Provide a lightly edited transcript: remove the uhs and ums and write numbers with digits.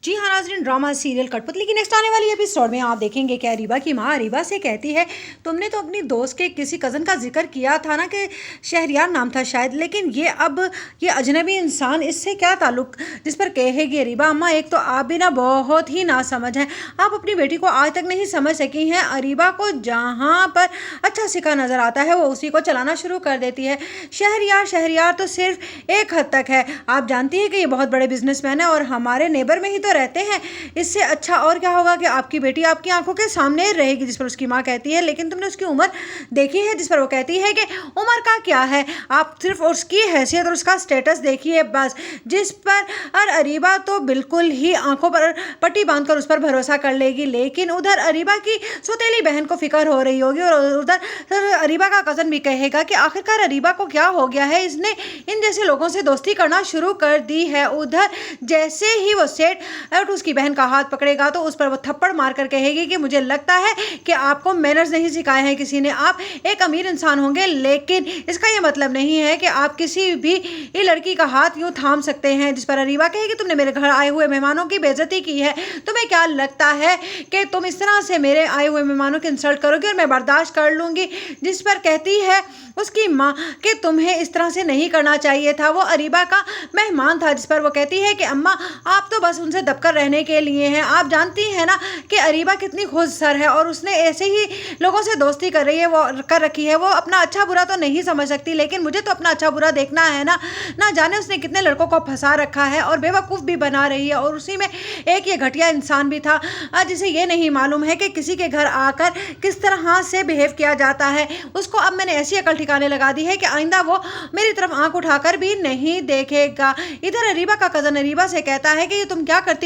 जी हाँ नाज़रीन, drama serial कठपुतली की नेक्स्ट आने वाली एपिसोड में आप देखेंगे कि अरीबा की माँ अरीबा से कहती है, तुमने तो अपनी दोस्त के किसी कज़न का जिक्र किया था ना कि शहरियार नाम था शायद, लेकिन ये अजनबी इंसान, इससे क्या ताल्लुक। जिस पर कहेगी अरीबा, अम्मा एक तो आप भी ना बहुत ही नासमझ हैं, आप अपनी बेटी को आज तक नहीं समझ सकी हैं। अरीबा को जहाँ पर अच्छा सिक्का नज़र आता है वो उसी को चलाना शुरू कर देती है। शहरियार तो सिर्फ एक हद तक है, आप जानती हैं कि ये बहुत बड़े बिजनेसमैन है और हमारे नेबर में ही तो रहते हैं। इससे अच्छा और क्या होगा कि आपकी बेटी आपकी आंखों के सामने रहेगी। जिस पर उसकी माँ कहती है, लेकिन तुमने उसकी उम्र देखी है। जिस पर वो कहती है कि उम्र का क्या है, आप सिर्फ उसकी हैसियत और उसका स्टेटस देखिए बस। जिस पर अरीबा तो बिल्कुल ही आंखों पर पट्टी बांधकर उस पर भरोसा कर लेगी, लेकिन उधर अरीबा की सौतेली बहन को फिक्र हो रही होगी और उधर अरीबा का कज़न भी कहेगा कि आखिरकार अरीबा को क्या हो गया है, इसने इन जैसे लोगों से दोस्ती करना शुरू कर दी है। उधर जैसे ही वो सेठ और उसकी बहन का हाथ पकड़ेगा तो उस पर वो थप्पड़ मारकर कहेगी कि मुझे लगता है कि आपको मैनर्स नहीं सिखाए हैं किसी ने। आप एक अमीर इंसान होंगे, लेकिन इसका ये मतलब नहीं है कि आप किसी भी लड़की का हाथ यूं थाम सकते हैं। जिस पर अरीबा कहेगी, तुमने मेरे घर आए हुए मेहमानों की बेइज्जती की है, तुम्हें क्या लगता है कि तुम इस तरह से मेरे आए हुए मेहमानों की इंसल्ट करोगे और मैं बर्दाश्त कर लूँगी। जिस पर कहती है उसकी माँ कि तुम्हें इस तरह से नहीं करना चाहिए था, वो अरीबा का मेहमान था। जिस पर वो कहती है कि अम्मा आप तो बस उनसे दबकर रहने के लिए हैं, आप जानती हैं ना कि अरीबा कितनी खुद सर है और उसने ऐसे ही लोगों से दोस्ती कर रखी है। वो अपना अच्छा बुरा तो नहीं समझ सकती, लेकिन मुझे तो अपना अच्छा बुरा देखना है ना जाने उसने कितने लड़कों को फंसा रखा है और बेवकूफ़ भी बना रही है। और उसी में एक ये घटिया इंसान भी था जिसे ये नहीं मालूम है कि किसी के घर आकर किस तरह से बिहेव किया जाता है। उसको अब मैंने ऐसी अकल ठिकाने लगा दी है कि आइंदा वो मेरी तरफ आंख उठाकर भी नहीं देखेगा। इधर अरीबा का कज़न अरीबा से कहता है कि ये तुम क्या करती